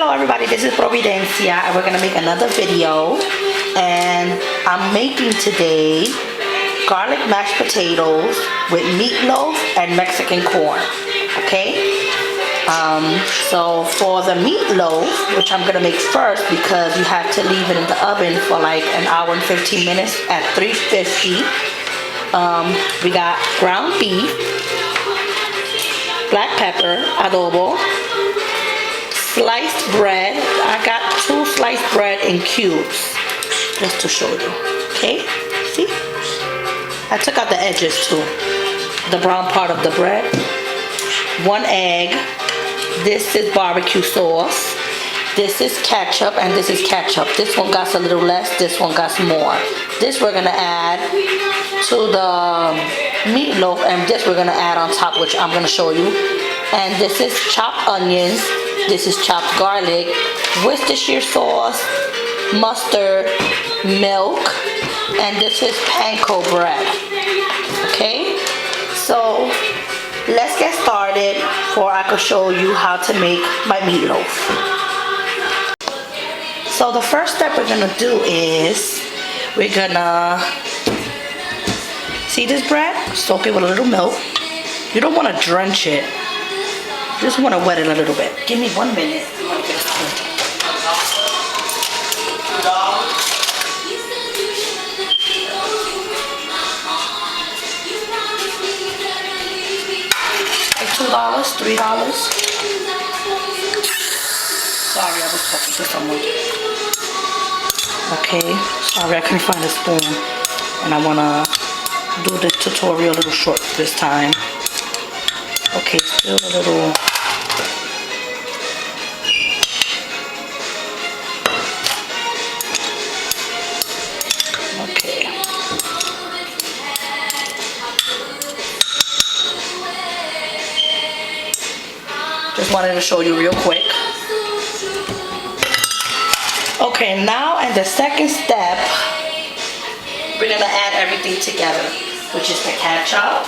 Hello everybody, this is Providencia and we're gonna make another video, and I'm making today garlic mashed potatoes with meatloaf and Mexican corn. Okay, so for the meatloaf, which I'm gonna make first because you have to leave it in the oven for like an hour and 15 minutes at 350. We got ground beef, black pepper, adobo, sliced bread. I got 2 sliced bread in cubes, just to show you. Okay, see? I took out the edges too, the brown part of the bread. 1 egg. This is barbecue sauce. This is ketchup, and this is ketchup. This one got a little less, this one got more. This we're gonna add to the meatloaf, and this we're gonna add on top, which I'm gonna show you. And this is chopped onions. This is chopped garlic, Worcestershire sauce, mustard, milk, and this is panko bread. Okay, so let's get started before I can show you how to make my meatloaf. So the first step we're gonna do is we're gonna see this bread, soak it with a little milk. You don't want to drench it. You just want to wet it a little bit. Give me 1 minute. Like $2, $3. Sorry, I was talking to someone. Okay, sorry I couldn't find a spoon, and I want to do this tutorial a little short this time. Okay, still a little. Okay. Just wanted to show you real quick. Okay, now in the second step, we're gonna add everything together, which is the ketchup,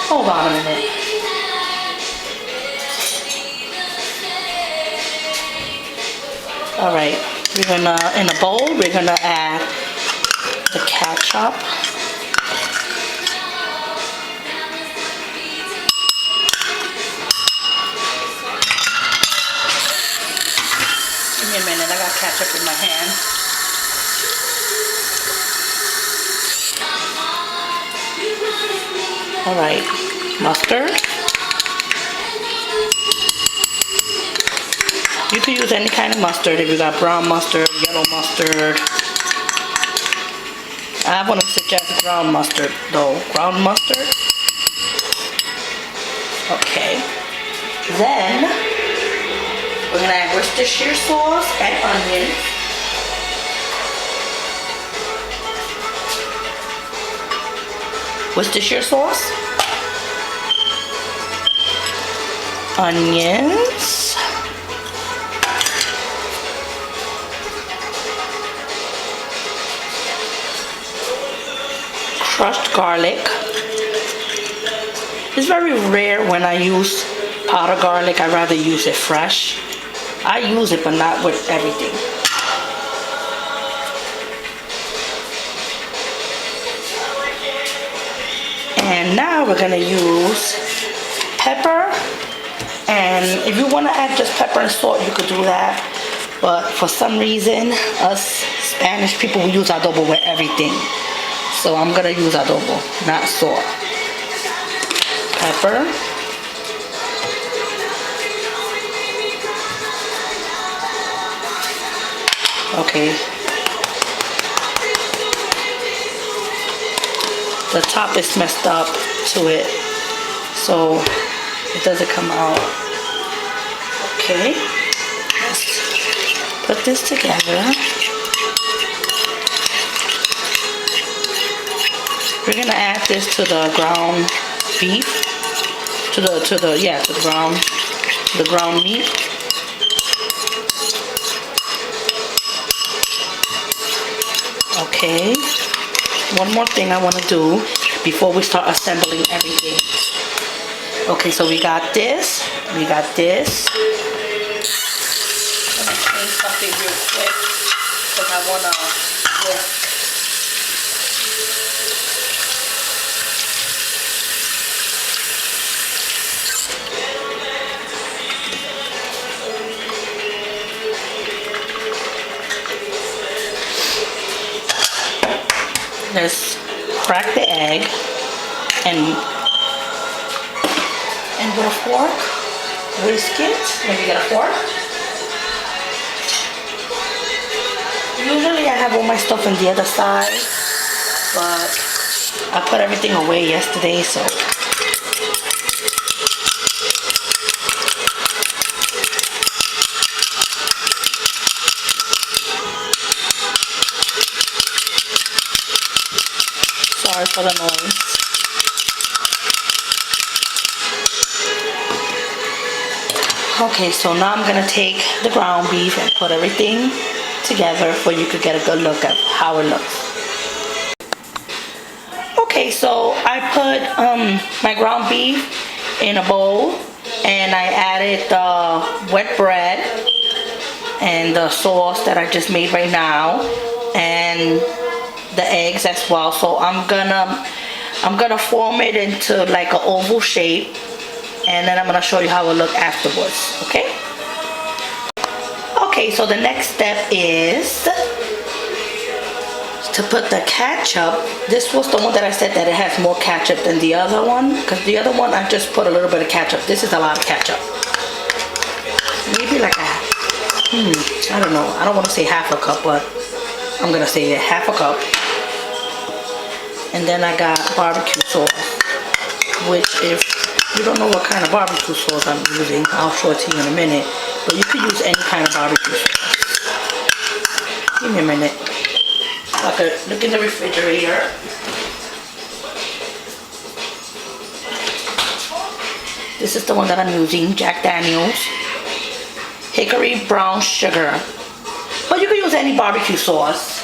hold on a minute. All right, we're gonna, in a bowl, we're gonna add the ketchup. Give me a minute, I got ketchup in my hand. All right, mustard. You can use any kind of mustard. If you got brown mustard, yellow mustard. I want to suggest ground mustard though. Ground mustard. Okay. Then we're gonna add Worcestershire sauce and onions. Worcestershire sauce, onions, crushed garlic. It's very rare when I use powdered garlic. I rather use it fresh. I use it, but not with everything. And now we're gonna use pepper, and if you want to add just pepper and salt, you could do that, but for some reason us Spanish people, we use adobo with everything, so I'm gonna use adobo, not salt. Pepper, okay. The top is messed up to it, so it doesn't come out. Okay, let's put this together. We're gonna add this to the ground beef, to the ground meat. Okay. One more thing I want to do before we start assembling everything. Okay, so we got this. We got this. I'm gonna change something real quick because I wanna whisk. Let's crack the egg and with a fork, whisk it. Maybe get a fork. Usually I have all my stuff on the other side, but I put everything away yesterday, so. Sorry for the noise. Okay, so now I'm gonna take the ground beef and put everything together so you could get a good look at how it looks. Okay, so I put my ground beef in a bowl and I added the wet bread and the sauce that I just made right now and the eggs as well. So I'm gonna form it into like an oval shape, and then I'm gonna show you how it look afterwards. Okay. Okay, so the next step is to put the ketchup. This was the one that I said that it has more ketchup than the other one, because the other one I just put a little bit of ketchup. This is a lot of ketchup. Maybe like a I don't know. I don't want to say half a cup, but I'm gonna say half a cup. And then I got barbecue sauce, which if you don't know what kind of barbecue sauce I'm using, I'll show it to you in a minute. But you could use any kind of barbecue sauce. Give me a minute. Okay, look in the refrigerator. This is the one that I'm using, Jack Daniel's Hickory Brown Sugar. But you can use any barbecue sauce,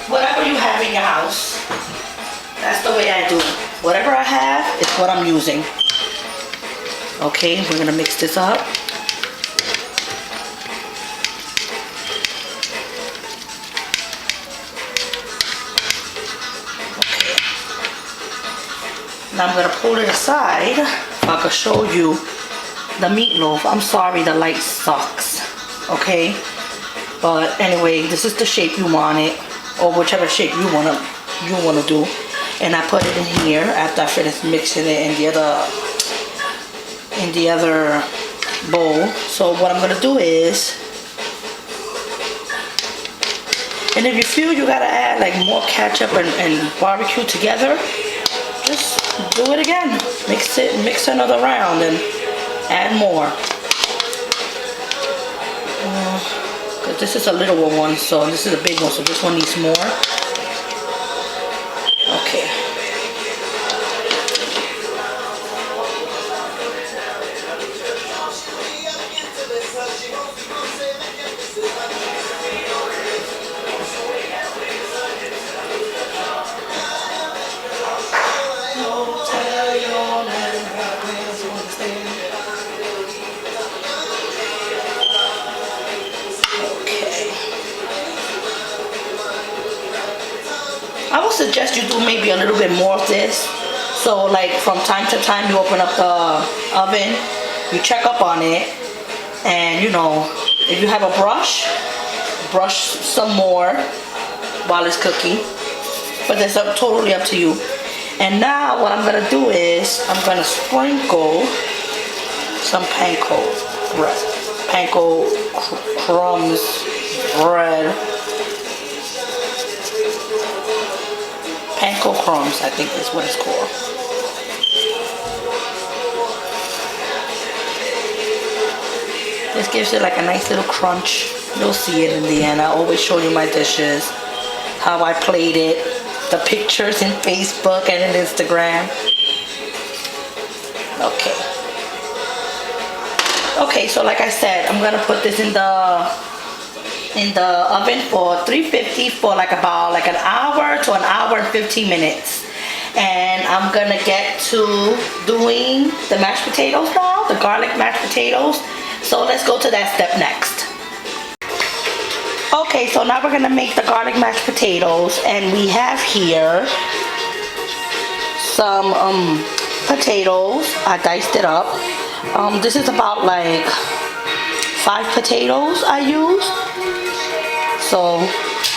whatever you have in your house. That's the way I do it. Whatever I have is what I'm using. Okay, we're gonna mix this up. Okay. Now I'm gonna pull it aside so I can show you the meatloaf. I'm sorry, the light sucks. Okay, but anyway, this is the shape you want it, or whichever shape you wanna do. And I put it in here after I finish mixing it in the other bowl. So what I'm gonna do is, and if you feel you gotta add like more ketchup and barbecue together, just do it again. Mix another round and add more. Cause this is a little one, so this is a big one, so this one needs more. Okay. I would suggest you do maybe a little bit more of this. So like from time to time you open up the oven, you check up on it, and you know, if you have a brush some more while it's cooking. But that's totally up to you. And now what I'm gonna do is I'm gonna sprinkle some panko crumbs bread. Panko crumbs, I think is what it's called. This gives it like a nice little crunch. You'll see it in the end. I always show you my dishes, how I plate it, the pictures in Facebook and in Instagram. Okay, so like I said, I'm gonna put this in the oven for 350 for about an hour to an hour and 15 minutes. And I'm gonna get to doing the mashed potatoes now, the garlic mashed potatoes. So let's go to that step next. Okay, so now we're gonna make the garlic mashed potatoes, and we have here some potatoes. I diced it up. This is about like 5 potatoes I used. So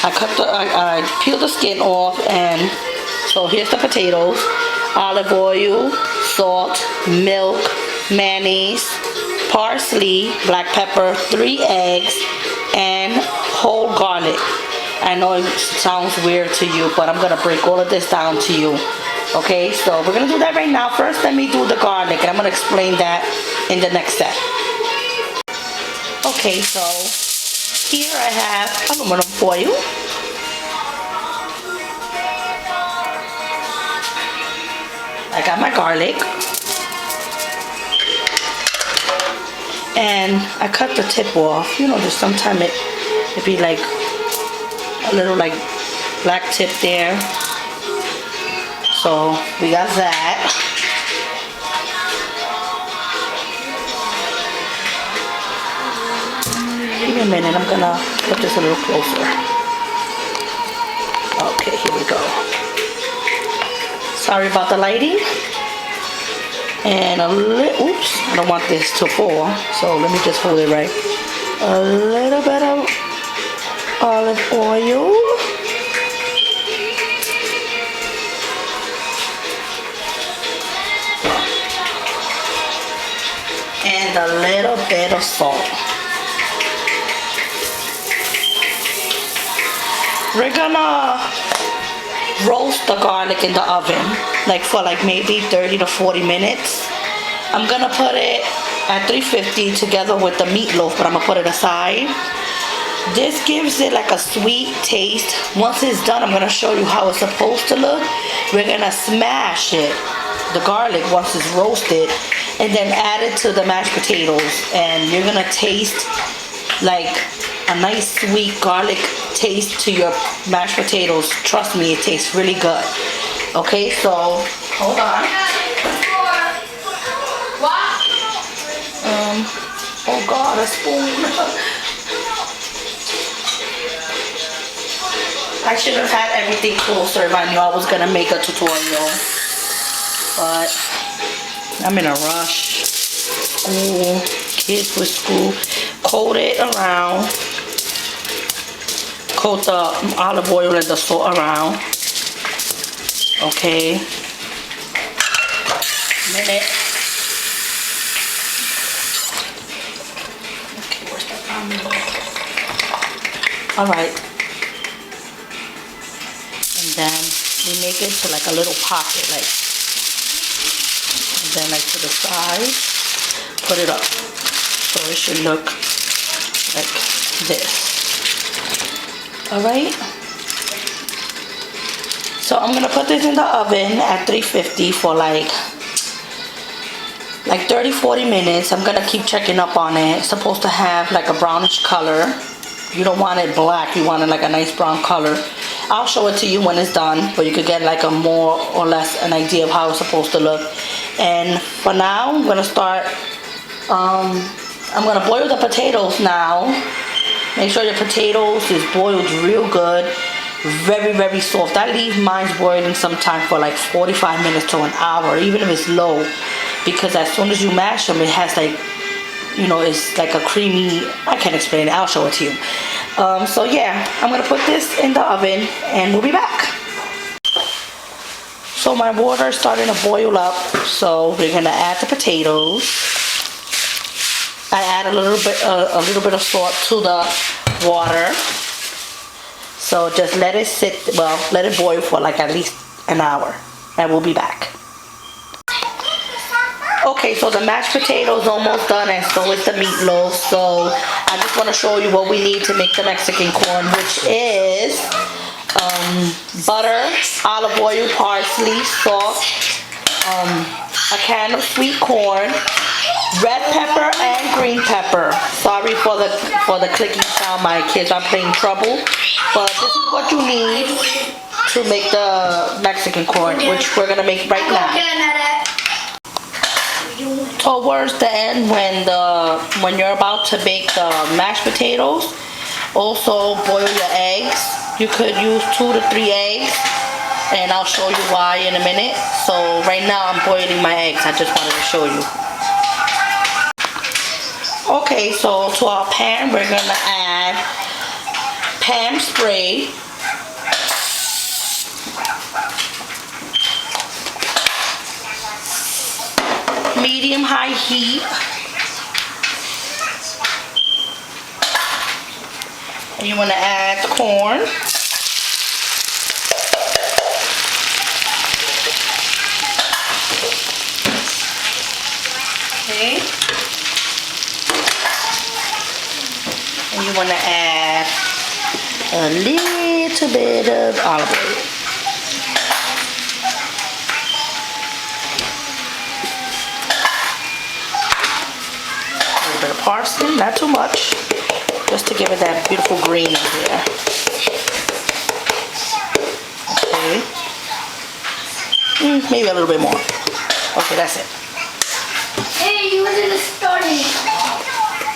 I peeled the skin off, and so here's the potatoes. Olive oil, salt, milk, mayonnaise, parsley, black pepper, 3 eggs, and whole garlic. I know it sounds weird to you, but I'm gonna break all of this down to you. Okay, so we're gonna do that right now. First, let me do the garlic, and I'm gonna explain that in the next step. Okay, so here I have aluminum foil. I got my garlic. And I cut the tip off. You know, just sometimes it be like a little like black tip there. So we got that. Give me a minute, I'm gonna put this a little closer. Okay, here we go. Sorry about the lighting. And a little, oops, I don't want this to fall, so let me just hold it right. A little bit of olive oil. And a little bit of salt. We're gonna roast the garlic in the oven, like for like maybe 30 to 40 minutes. I'm gonna put it at 350 together with the meatloaf, but I'm gonna put it aside. This gives it like a sweet taste. Once it's done, I'm gonna show you how it's supposed to look. We're gonna smash it, the garlic, once it's roasted, and then add it to the mashed potatoes, and you're gonna taste like a nice sweet garlic taste to your mashed potatoes. Trust me, it tastes really good. Okay, so hold on. Oh God, a spoon. I should have had everything closer if I knew I was gonna make a tutorial, but I'm in a rush. School, kids with school. Coat it around. Coat the olive oil and the salt around. Okay. Minute. Okay, where's that onion? Alright. And then we make it to like a little pocket, like, and then like to the side, put it up. So it should look like this. Alright, so I'm gonna put this in the oven at 350 for like 30-40 minutes. I'm gonna keep checking up on it. It's supposed to have like a brownish color. You don't want it black, you want it like a nice brown color. I'll show it to you when it's done, but you could get like a more or less an idea of how it's supposed to look. And for now, I'm gonna start, I'm gonna boil the potatoes now. Make sure your potatoes is boiled real good, very, very soft. I leave mine boiling sometime for like 45 minutes to an hour, even if it's low, because as soon as you mash them, it has like, you know, it's like a creamy, I can't explain it, I'll show it to you. So yeah, I'm gonna put this in the oven and we'll be back. So my water is starting to boil up, so we're gonna add the potatoes. I add a little bit of salt to the water. So just let it sit, well, let it boil for like at least an hour, and we'll be back. Okay, so the mashed potatoes almost done, and so is the meatloaf. So I just want to show you what we need to make the Mexican corn, which is butter, olive oil, parsley, salt, a can of sweet corn, red pepper and green pepper. Sorry for the clicking sound, my kids are playing trouble, but this is what you need to make the Mexican corn, which we're gonna make right now. Towards the end, when you're about to bake the mashed potatoes, also boil your eggs. You could use 2 to 3 eggs, and I'll show you why in a minute. So right now I'm boiling my eggs. I just wanted to show you. Okay, so to our pan, we're gonna add pan spray, medium-high heat, and you want to add corn. Okay. And you want to add a little bit of olive oil. A little bit of parsley, not too much, just to give it that beautiful green in there. Okay. Maybe a little bit more. Okay, that's it. Hey, you didn't start it.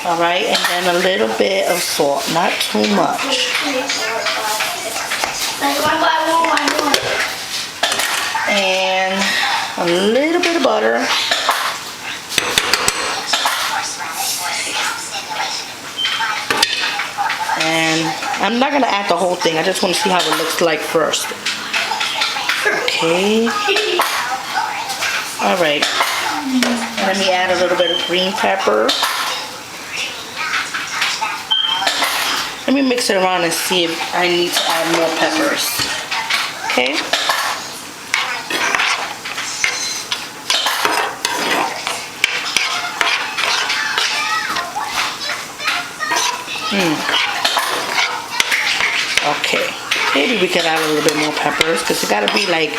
All right, and then a little bit of salt, not too much. And a little bit of butter. And I'm not gonna add the whole thing. I just want to see how it looks like first. Okay. All right. Let me add a little bit of green pepper. Let me mix it around and see if I need to add more peppers. Okay. Okay. Maybe we could add a little bit more peppers because it gotta be like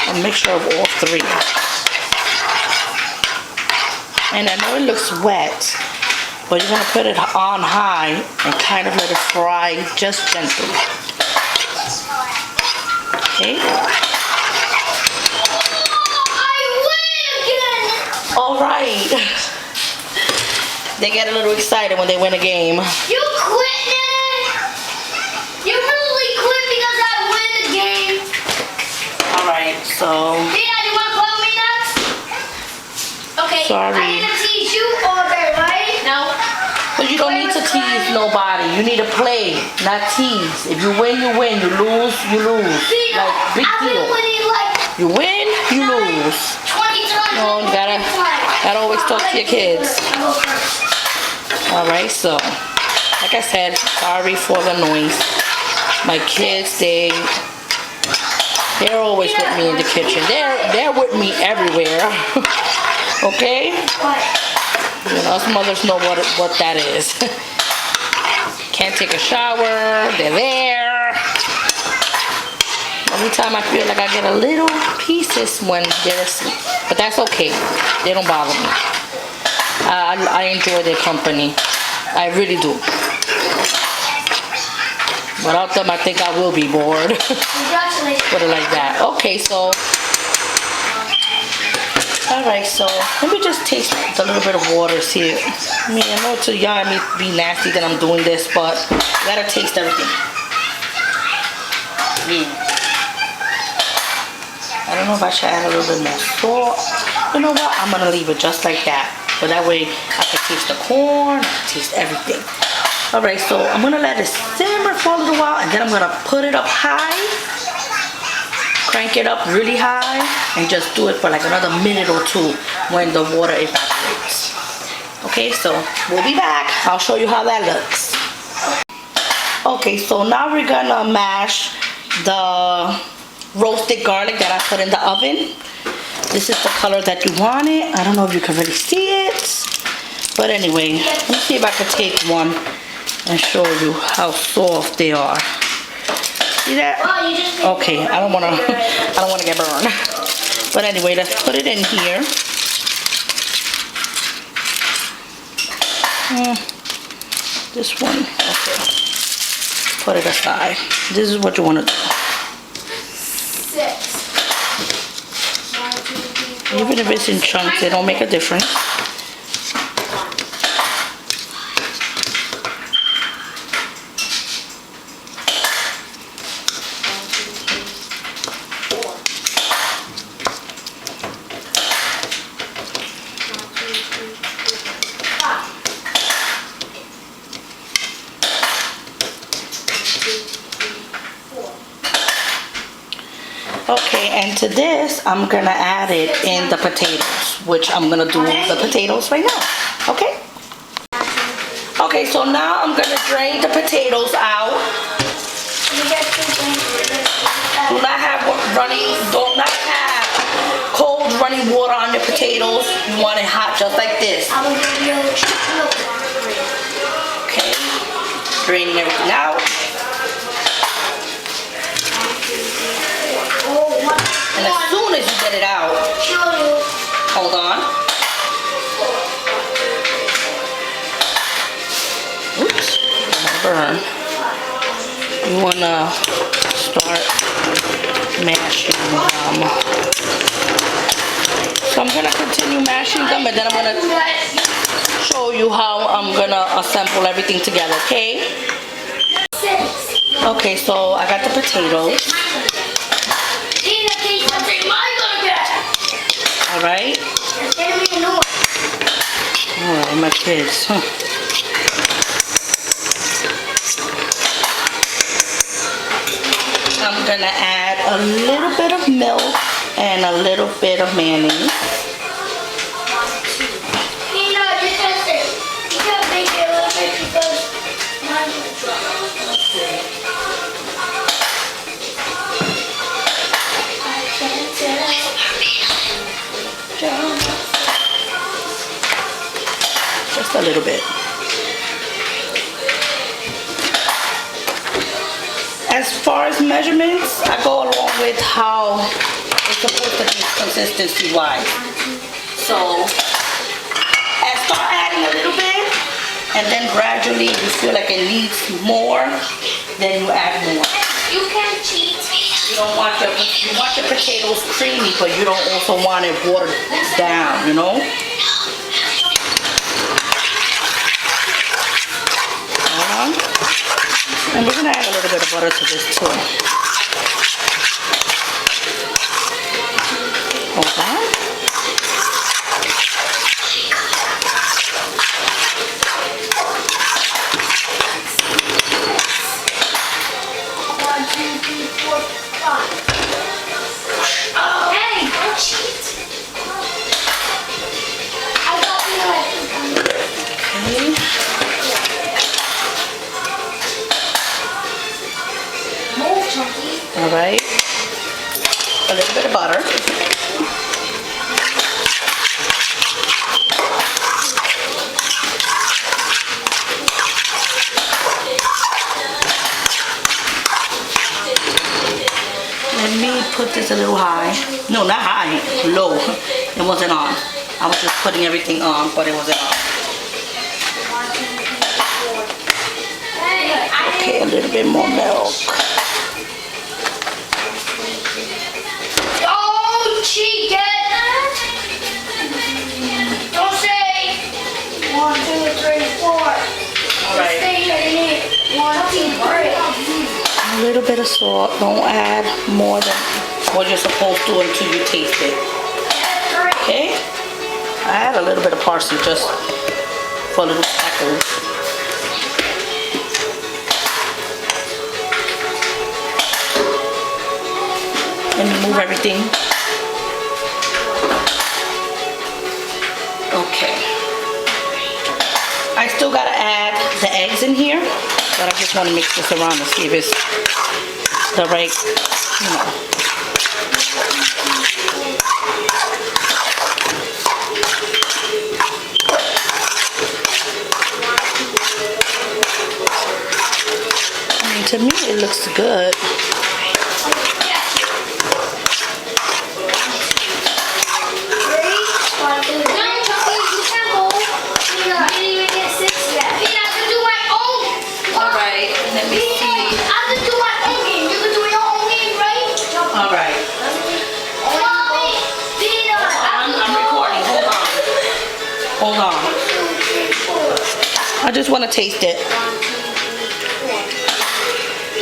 a mixture of all three. And I know it looks wet, but you're gonna put it on high and kind of let it fry just gently. Okay. I win again! All right. They get a little excited when they win a game. You quit, Nana! You really quit because I win the game. All right, so. Dad, you want to follow me next? Okay. Sorry. I need to teach you all day, right? No. But you don't need to tease nobody. You need to play, not tease. If you win, you win. You lose, you lose. See, Like, big I've deal. been winning like You win, you lose. 20 times. No, you gotta always talk to your kids. All right, so like I said, sorry for the noise. My kids, they're always with me in the kitchen. They're with me everywhere. Okay? You know, us mothers know what that is. Can't take a shower, they're there. Every time I feel like I get a little pieces when they're asleep. But that's okay. They don't bother me. I enjoy their company. I really do. Without them, I think I will be bored. Congratulations. Put it like that. Okay, so. Alright, so let me just taste a little bit of water here. I mean, I know to y'all it may be nasty that I'm doing this, but you gotta taste everything. I don't know if I should add a little bit more salt. You know what? I'm gonna leave it just like that. But that way I can taste the corn, I can taste everything. Alright, so I'm gonna let it simmer for a little while and then I'm gonna put it up high. Crank it up really high and just do it for like another minute or two when the water evaporates. Okay, so we'll be back. I'll show you how that looks. Okay, so now we're gonna mash the roasted garlic that I put in the oven. This is the color that you want it. I don't know if you can really see it. But anyway, let me see if I can take one and show you how soft they are. See that? Okay, I don't wanna get burned. But anyway, let's put it in here. This one, okay. Put it aside. This is what you wanna do. Even if it's in chunks, it don't make a difference. Okay, and to this, I'm gonna add it in the potatoes, which I'm gonna do the potatoes right now, okay? Okay, so now I'm gonna drain the potatoes out. Do not have cold running water on your potatoes. You want it hot just like this. Okay, draining everything out. And as soon as you get it out, hold on. Oops, burn. You wanna start mashing them. So I'm gonna continue mashing them, and then I'm gonna show you how I'm gonna assemble everything together, okay? Okay, so I got the potatoes. Alright? Alright, my kids. Huh. I'm gonna add a little bit of milk and a little bit of mayonnaise. Just a little bit. As far as measurements, I go along with how it's supposed to be consistency wise. So I start adding a little bit, and then gradually you feel like it needs more, then you add more. You can cheat. You want your potatoes creamy, but you don't also want it watered down, you know? And we're gonna add a little bit of butter to this too. Hold on. Hey, don't cheat. Okay. All right, a little bit of butter. Let me put this a little high. No, not high, low. It wasn't on. I was just putting everything on, but it wasn't on. Okay, a little bit more milk. Cheat it. Don't say 1, 2, 3, 4. Alright. Say 1, 2, 3. A little bit of salt. Don't add more than what you're supposed to until you taste it. Okay? I add a little bit of parsley just for little crackers. Let me move everything. Okay. I still gotta add the eggs in here, but I just want to mix this around and see if it's the right, you know. I mean, to me it looks good. I just want to taste it.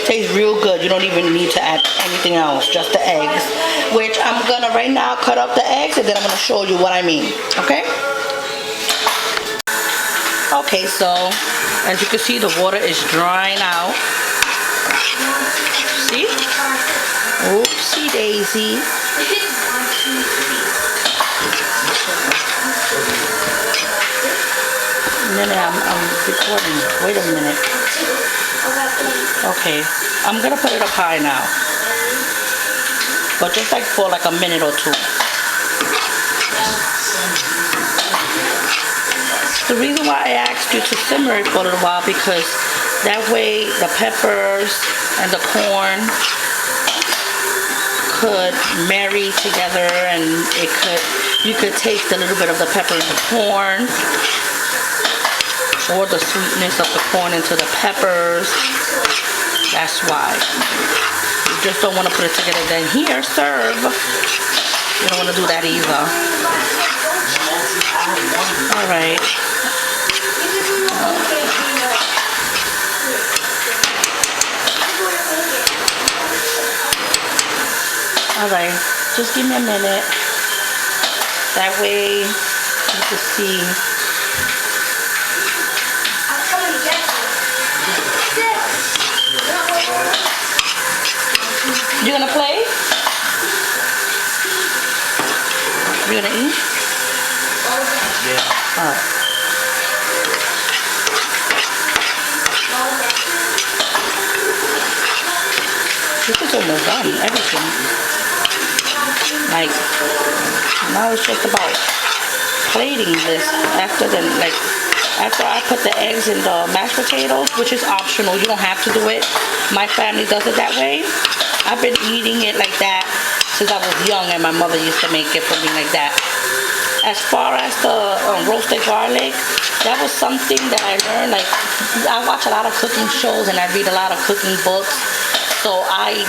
Tastes real good. You don't even need to add anything else, just the eggs, which I'm gonna right now cut up the eggs and then I'm gonna show you what I mean. Okay? Okay, so as you can see, the water is drying out. See? Oopsie daisy. I'm recording. Wait a minute. Okay, I'm gonna put it up high now, but just like for like a minute or two. The reason why I asked you to simmer it for a little while, because that way the peppers and the corn could marry together, and you could taste a little bit of the pepper in the corn, or the sweetness of the corn into the peppers. That's why. You just don't want to put it together then here serve. You don't want to do that either. Alright. Alright, just give me a minute. That way you can see. You gonna play? You gonna eat? Yeah. Alright. This is almost done, everything. Like, now it's just about plating this after I put the eggs in the mashed potatoes, which is optional. You don't have to do it. My family does it that way. I've been eating it like that since I was young, and my mother used to make it for me like that. As far as the roasted garlic, that was something that I learned. Like, I watch a lot of cooking shows and I read a lot of cooking books. So I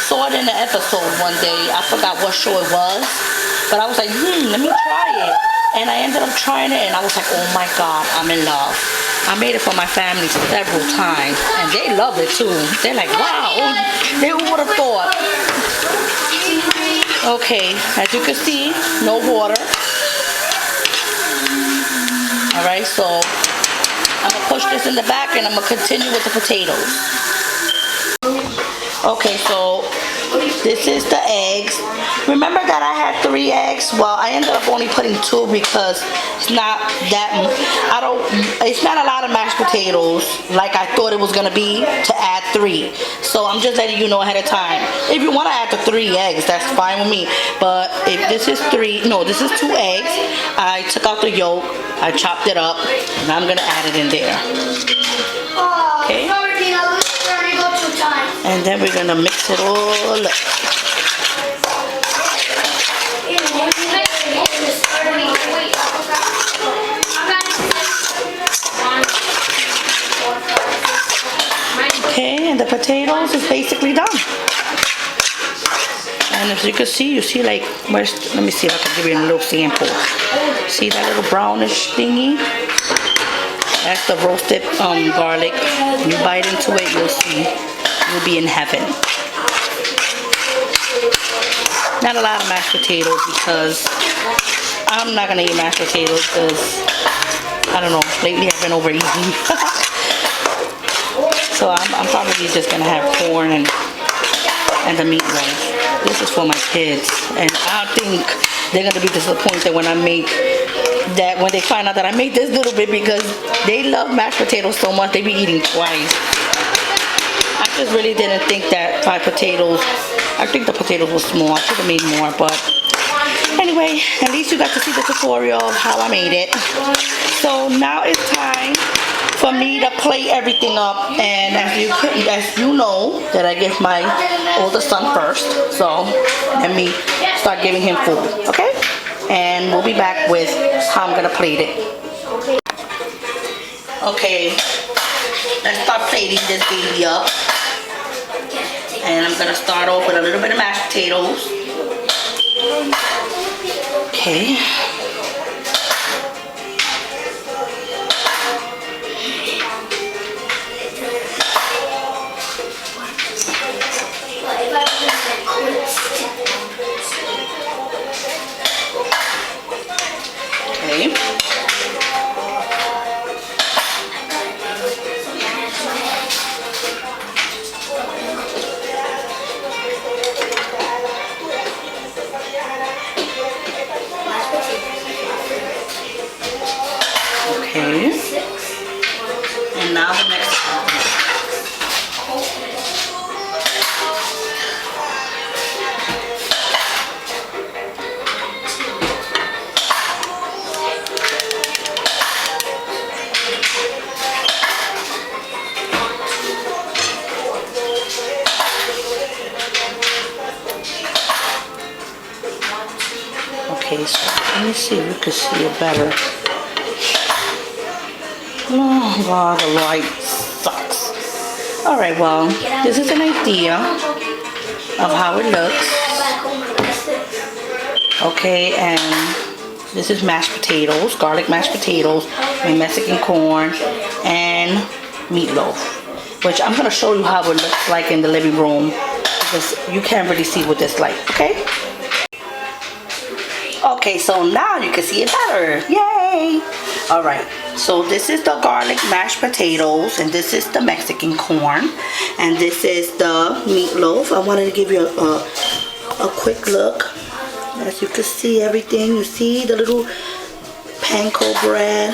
saw it in an episode one day. I forgot what show it was, but I was like, let me try it. And I ended up trying it, and I was like, oh my God, I'm in love. I made it for my family several times, and they love it too. They're like, wow, who would have thought? Okay, as you can see, no water. Alright, so I'm going to push this in the back, and I'm going to continue with the potatoes. Okay, so this is the eggs. Remember that I had 3 eggs? Well, I ended up only putting 2 because it's not a lot of mashed potatoes like I thought it was gonna be to add 3. So I'm just letting you know ahead of time. If you want to add the 3 eggs, that's fine with me. But if this is 2 eggs. I took out the yolk, I chopped it up, and I'm gonna add it in there. Okay. And then we're gonna mix it all up. Okay, and the potatoes is basically done. And as you can see, like, let me see if I can give you a little sample. See that little brownish thingy? That's the roasted garlic. When you bite into it, you'll see. You'll be in heaven. Not a lot of mashed potatoes because I'm not gonna eat mashed potatoes because I don't know, lately I've been overeating. So I'm probably just gonna have corn and the meatloaf. This is for my kids, and I think they're gonna be disappointed when when they find out that I made this little bit, because they love mashed potatoes so much they be eating twice. I just really didn't think that 5 potatoes. I think the potatoes were small. I should have made more, but anyway, at least you got to see the tutorial of how I made it. So now it's time for me to plate everything up, and as you know that I give my oldest son first, so let me start giving him food, okay? And we'll be back with how I'm gonna plate it. Okay, let's start plating this baby up. And I'm gonna start off with a little bit of mashed potatoes. Okay. Okay. And now the next part. Okay, so let me see if you can see it better. Oh God, the light sucks. Alright, well, this is an idea of how it looks. Okay, and this is mashed potatoes, garlic mashed potatoes, and Mexican corn, and meatloaf. Which I'm going to show you how it looks like in the living room, because you can't really see what it's like, okay? Okay, so now you can see it better. Yay! Alright, so this is the garlic mashed potatoes, and this is the Mexican corn, and this is the meatloaf. I wanted to give you a quick look. As you can see everything, you see the little panko bread,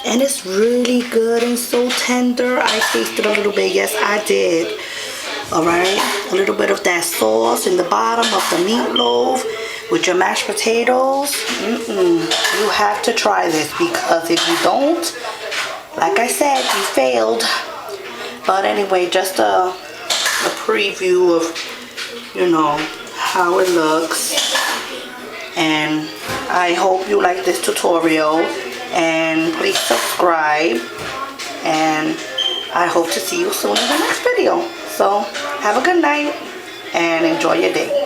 and it's really good and so tender. I tasted a little bit, yes I did. Alright, a little bit of that sauce in the bottom of the meatloaf with your mashed potatoes. You have to try this, because if you don't, like I said, you failed. But anyway, just a preview of, you know, how it looks. And I hope you like this tutorial, and please subscribe, and I hope to see you soon in the next video. So have a good night and enjoy your day.